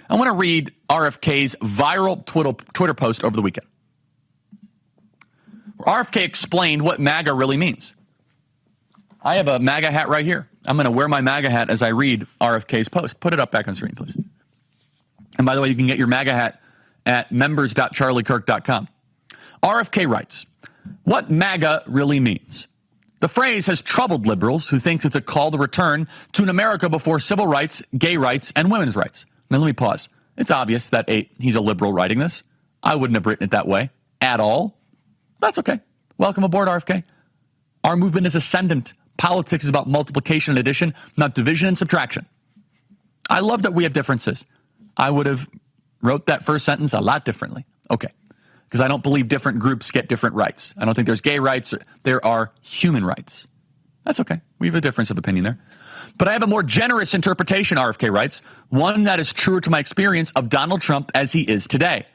I want to read RFK's viral Twitter post over the weekend. RFK explained what MAGA really means. I have a MAGA hat right here. I'm going to wear my MAGA hat as I read RFK's post. Put it up back on screen, please. And by the way, you can get your MAGA hat at members.charliekirk.com. RFK writes, what MAGA really means. The phrase has troubled liberals who think it's a call to return to an America before civil rights, gay rights, and women's rights. Now, let me pause. It's obvious that he's a liberal writing this. I wouldn't have written it that way at all. That's okay. Welcome aboard, RFK. Our movement is ascendant. Politics is about multiplication and addition, not division and subtraction. I love that we have differences. I would have wrote that first sentence a lot differently. Okay. Because I don't believe different groups get different rights. I don't think there's gay rights. There are human rights. That's okay. We have a difference of opinion there. But I have a more generous interpretation, RFK writes, one that is truer to my experience of Donald Trump as he is today.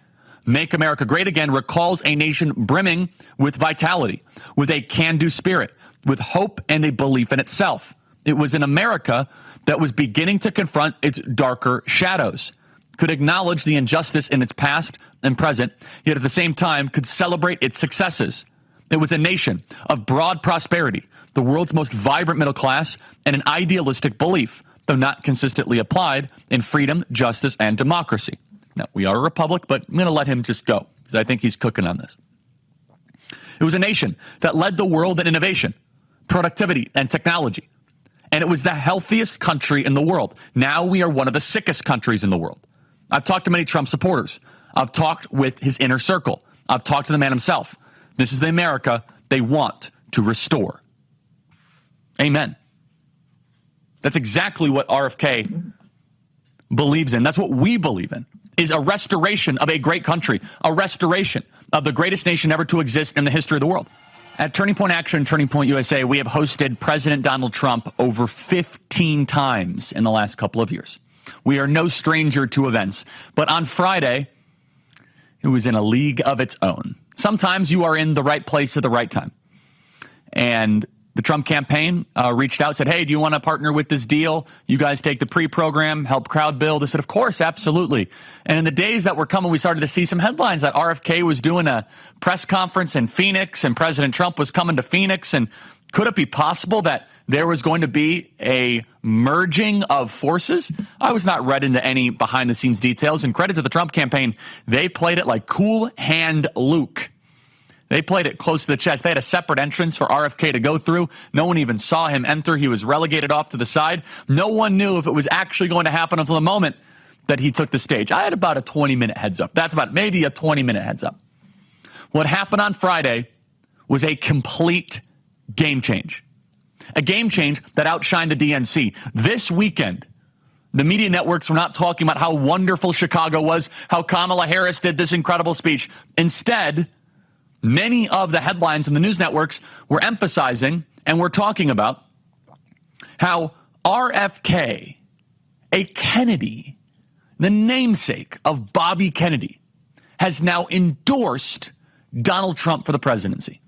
Make America Great Again recalls a nation brimming with vitality, with a can-do spirit, with hope and a belief in itself. It was an America that was beginning to confront its darker shadows, could acknowledge the injustice in its past and present, yet at the same time could celebrate its successes. It was a nation of broad prosperity, the world's most vibrant middle class, and an idealistic belief, though not consistently applied, in freedom, justice, and democracy. Now, we are a republic, but I'm going to let him just go, because I think he's cooking on this. It was a nation that led the world in innovation, productivity, and technology. And it was the healthiest country in the world. Now we are one of the sickest countries in the world. I've talked to many Trump supporters. I've talked with his inner circle. I've talked to the man himself. This is the America they want to restore. Amen. That's exactly what RFK believes in. That's what we believe in, is a restoration of a great country, a restoration of the greatest nation ever to exist in the history of the world. At Turning Point Action, Turning Point USA, we have hosted President Donald Trump over 15 times in the last couple of years. We are no stranger to events, but on Friday, it was in a league of its own. Sometimes you are in the right place at the right time. And the Trump campaign reached out, said, hey, do you want to partner with this deal? You guys take the pre-program, help crowd build. I said, of course, absolutely. And in the days that were coming, we started to see some headlines that RFK was doing a press conference in Phoenix and President Trump was coming to Phoenix. And could it be possible that there was going to be a merging of forces? I was not read into any behind-the-scenes details. And credit to the Trump campaign, they played it like Cool Hand Luke. They played it close to the chest. They had a separate entrance for RFK to go through. No one even saw him enter. He was relegated off to the side. No one knew if it was actually going to happen until the moment that he took the stage. I had about a 20-minute heads up. That's about maybe a 20-minute heads up. What happened on Friday was a complete game change. A game change that outshined the DNC. This weekend, the media networks were not talking about how wonderful Chicago was, how Kamala Harris did this incredible speech. Instead, many of the headlines in the news networks were emphasizing and were talking about how RFK, a Kennedy, the namesake of Bobby Kennedy, has now endorsed Donald Trump for the presidency.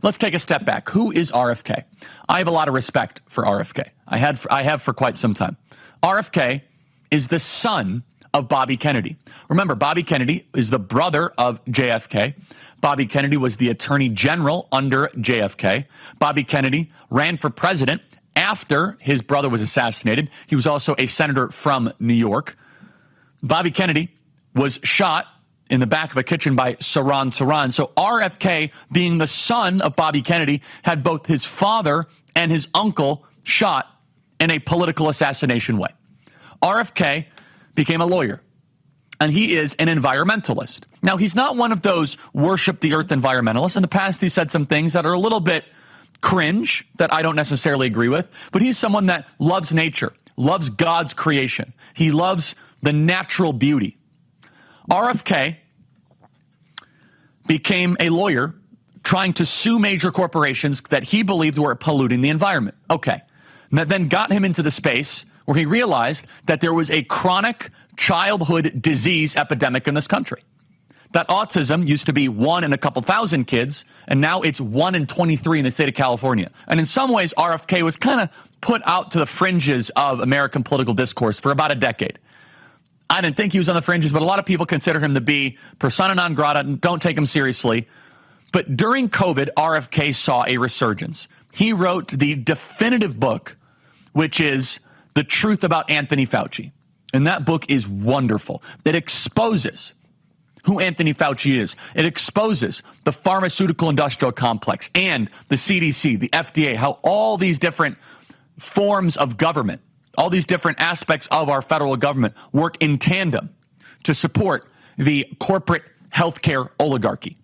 Let's take a step back. Who is RFK? I have a lot of respect for RFK. I have for quite some time. RFK is the son of Bobby Kennedy. Remember, Bobby Kennedy is the brother of JFK. Bobby Kennedy was the attorney general under JFK. Bobby Kennedy ran for president after his brother was assassinated. He was also a senator from New York. Bobby Kennedy was shot in the back of a kitchen by Saran. So RFK, being the son of Bobby Kennedy, had both his father and his uncle shot in a political assassination way. RFK became a lawyer, and he is an environmentalist. Now, he's not one of those worship the earth environmentalists. In the past, he said some things that are a little bit cringe that I don't necessarily agree with, but he's someone that loves nature, loves God's creation. He loves the natural beauty. RFK became a lawyer trying to sue major corporations that he believed were polluting the environment. Okay. And that then got him into the space where he realized that there was a chronic childhood disease epidemic in this country. That autism used to be 1 in a couple thousand kids, and now it's 1 in 23 in the state of California. And in some ways, RFK was kind of put out to the fringes of American political discourse for about a decade. I didn't think he was on the fringes, but a lot of people consider him to be persona non grata and don't take him seriously. But during COVID, RFK saw a resurgence. He wrote the definitive book, which is The Truth About Anthony Fauci. And that book is wonderful. It exposes who Anthony Fauci is. It exposes the pharmaceutical industrial complex and the CDC, the FDA, how all these different forms of government, all these different aspects of our federal government work in tandem to support the corporate healthcare oligarchy.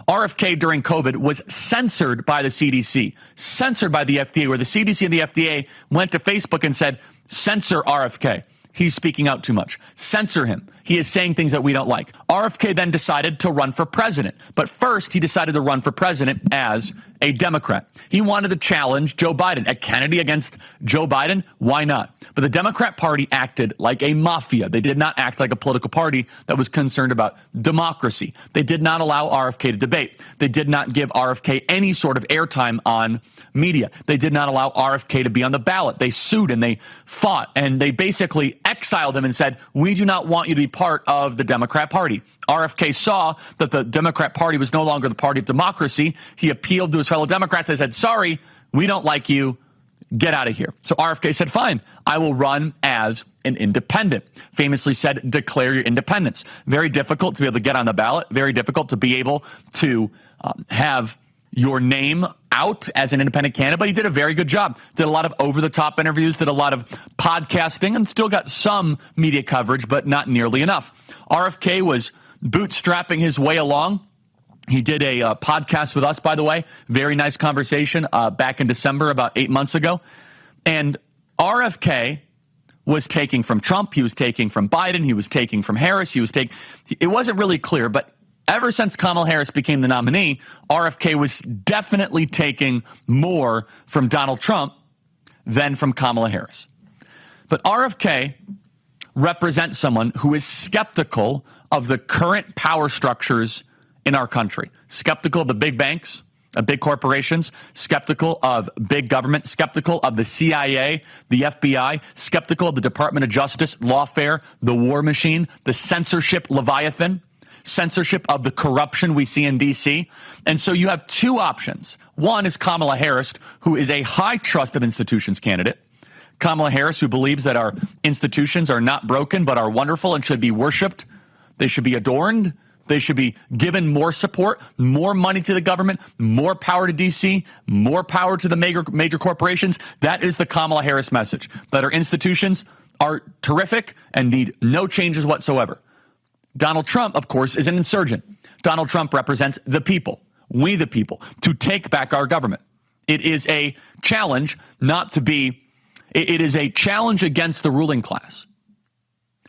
RFK during COVID was censored by the CDC, censored by the FDA, where the CDC and the FDA went to Facebook and said, censor RFK. He's speaking out too much. Censor him. He is saying things that we don't like. RFK then decided to run for president. But first, he decided to run for president as a Democrat. He wanted to challenge Joe Biden. A Kennedy against Joe Biden? Why not? But the Democrat Party acted like a mafia. They did not act like a political party that was concerned about democracy. They did not allow RFK to debate. They did not give RFK any sort of airtime on media. They did not allow RFK to be on the ballot. They sued and they fought and they basically exiled him and said, we do not want you to be part of the Democrat Party. RFK saw that the Democrat Party was no longer the party of democracy. He appealed to his fellow Democrats. They said, sorry, we don't like you. Get out of here. So RFK said, fine, I will run as an independent. Famously said, declare your independence. Very difficult to be able to get on the ballot. Very difficult to be able to have your name out as an independent candidate, but he did a very good job. Did a lot of over-the-top interviews, did a lot of podcasting, and still got some media coverage, but not nearly enough. RFK was bootstrapping his way along. He did a podcast with us, by the way. Very nice conversation back in December, about 8 months ago. And RFK was taking from Trump. He was taking from Biden. He was taking from Harris. It wasn't really clear, but ever since Kamala Harris became the nominee, RFK was definitely taking more from Donald Trump than from Kamala Harris. But RFK represents someone who is skeptical of the current power structures in our country, skeptical of the big banks, of big corporations, skeptical of big government, skeptical of the CIA, the FBI, skeptical of the Department of Justice, lawfare, the war machine, the censorship leviathan, censorship of the corruption we see in D.C. And so you have two options. One is Kamala Harris, who is a high trust of institutions candidate. Kamala Harris, who believes that our institutions are not broken, but are wonderful and should be worshiped. They should be adorned. They should be given more support, more money to the government, more power to D.C., more power to the major corporations. That is the Kamala Harris message, that our institutions are terrific and need no changes whatsoever. Donald Trump, of course, is an insurgent. Donald Trump represents the people, we the people, to take back our government. It is a challenge it is a challenge against the ruling class.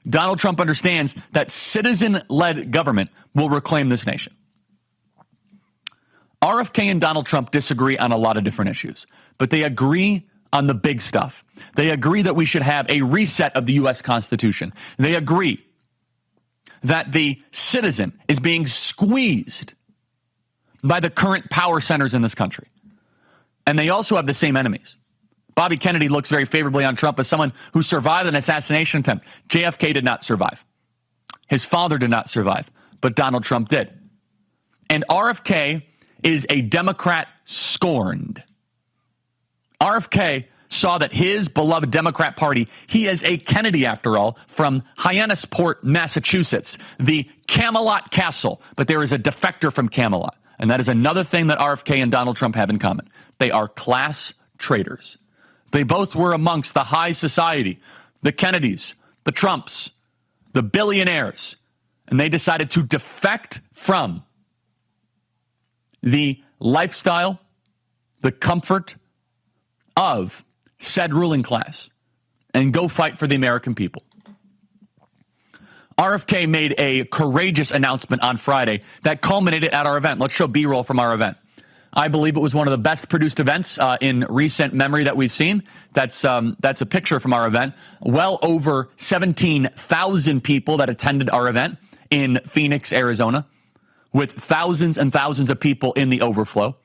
Donald Trump understands that citizen-led government will reclaim this nation. RFK and Donald Trump disagree on a lot of different issues, but they agree on the big stuff. They agree that we should have a reset of the U.S. Constitution. They agree that the citizen is being squeezed by the current power centers in this country. And they also have the same enemies. Bobby Kennedy looks very favorably on Trump as someone who survived an assassination attempt. JFK did not survive. His father did not survive, but Donald Trump did. And RFK is a Democrat scorned. RFK saw that his beloved Democrat Party, he is a Kennedy, after all, from Hyannisport, Massachusetts, the Camelot Castle. But there is a defector from Camelot. And that is another thing that RFK and Donald Trump have in common. They are class traitors. They both were amongst the high society, the Kennedys, the Trumps, the billionaires, and they decided to defect from the lifestyle, the comfort of said ruling class and go fight for the American people. RFK made a courageous announcement on Friday that culminated at our event. Let's show B-roll from our event. I believe it was one of the best produced events in recent memory that we've seen. That's a picture from our event. Well over 17,000 people that attended our event in Phoenix, Arizona, with thousands and thousands of people in the overflow.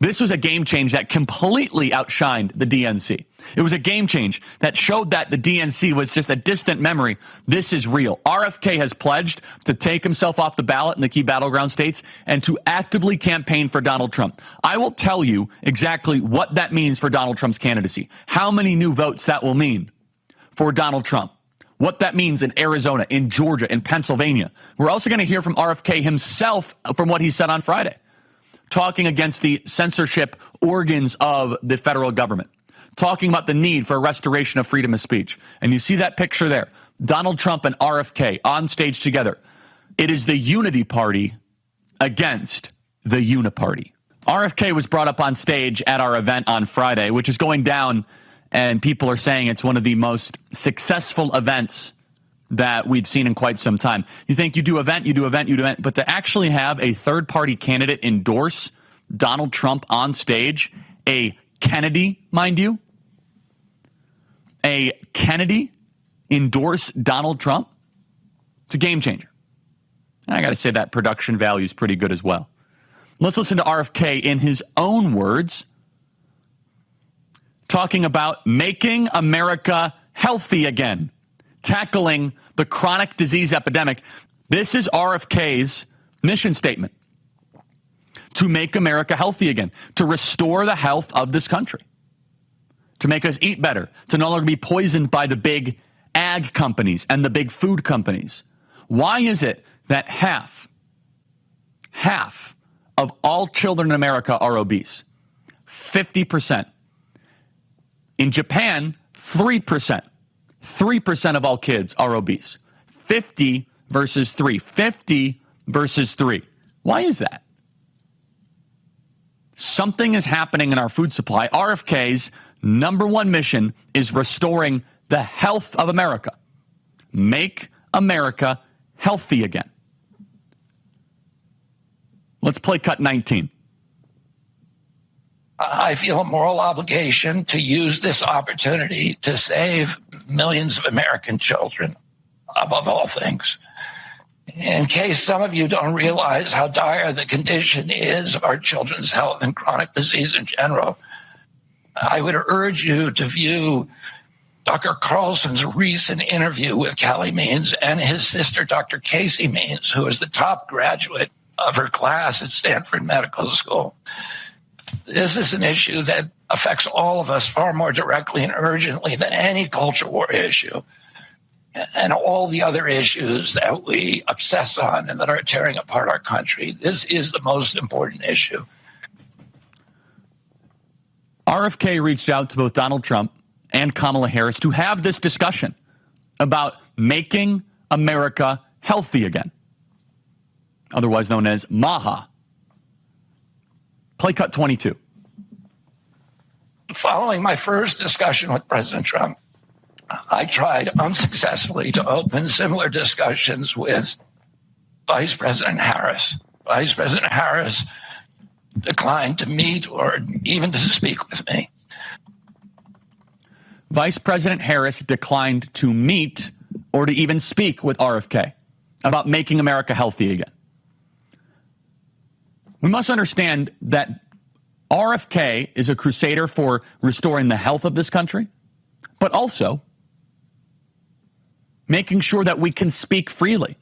This was a game change that completely outshined the DNC. It was a game change that showed that the DNC was just a distant memory. This is real. RFK has pledged to take himself off the ballot in the key battleground states and to actively campaign for Donald Trump. I will tell you exactly what that means for Donald Trump's candidacy, how many new votes that will mean for Donald Trump, what that means in Arizona, in Georgia, in Pennsylvania. We're also going to hear from RFK himself from what he said on Friday, talking against the censorship organs of the federal government, talking about the need for a restoration of freedom of speech. And you see that picture there, Donald Trump and RFK on stage together. It is the unity party against the uniparty. RFK was brought up on stage at our event on Friday, which is going down, and people are saying it's one of the most successful events that we've seen in quite some time. You think you do event, but to actually have a third-party candidate endorse Donald Trump on stage, a Kennedy, mind you, a Kennedy endorse Donald Trump, it's a game changer. And I got to say that production value is pretty good as well. Let's listen to RFK in his own words, talking about making America healthy again, tackling the chronic disease epidemic. This is RFK's mission statement: to make America healthy again, to restore the health of this country, to make us eat better, to no longer be poisoned by the big ag companies and the big food companies. Why is it that half of all children in America are obese? 50%. In Japan, 3%. 3% of all kids are obese. 50 versus 3. 50 versus 3. Why is that? Something is happening in our food supply. RFK's number one mission is restoring the health of America. Make America healthy again. Let's play cut 19. I feel a moral obligation to use this opportunity to save millions of American children, above all things. In case some of you don't realize how dire the condition is of our children's health and chronic disease in general, I would urge you to view Dr. Carlson's recent interview with Callie Means and his sister, Dr. Casey Means, who is the top graduate of her class at Stanford Medical School. This is an issue that affects all of us far more directly and urgently than any culture war issue and all the other issues that we obsess on and that are tearing apart our country. This is the most important issue. RFK reached out to both Donald Trump and Kamala Harris to have this discussion about making America healthy again, otherwise known as MAGA. Play cut 22. Following my first discussion with President Trump, I tried unsuccessfully to open similar discussions with Vice President Harris. Vice President Harris declined to meet or even to speak with me. Vice President Harris declined to meet or to even speak with RFK about making America healthy again. We must understand that RFK is a crusader for restoring the health of this country, but also making sure that we can speak freely.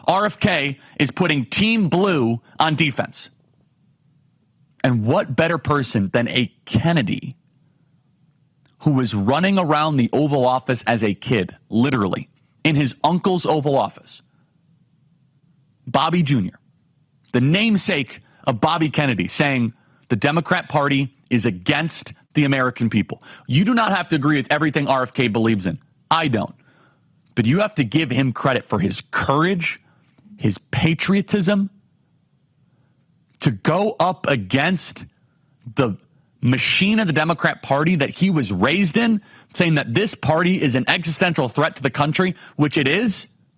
RFK is putting Team Blue on defense. And what better person than a Kennedy who was running around the Oval Office as a kid, literally, in his uncle's Oval Office. Bobby Jr., the namesake of Bobby Kennedy, saying the Democrat Party is against the American people. You do not have to agree with everything RFK believes in. I don't. But you have to give him credit for his courage, his patriotism, to go up against the machine of the Democrat Party that he was raised in, saying that this party is an existential threat to the country, which it is.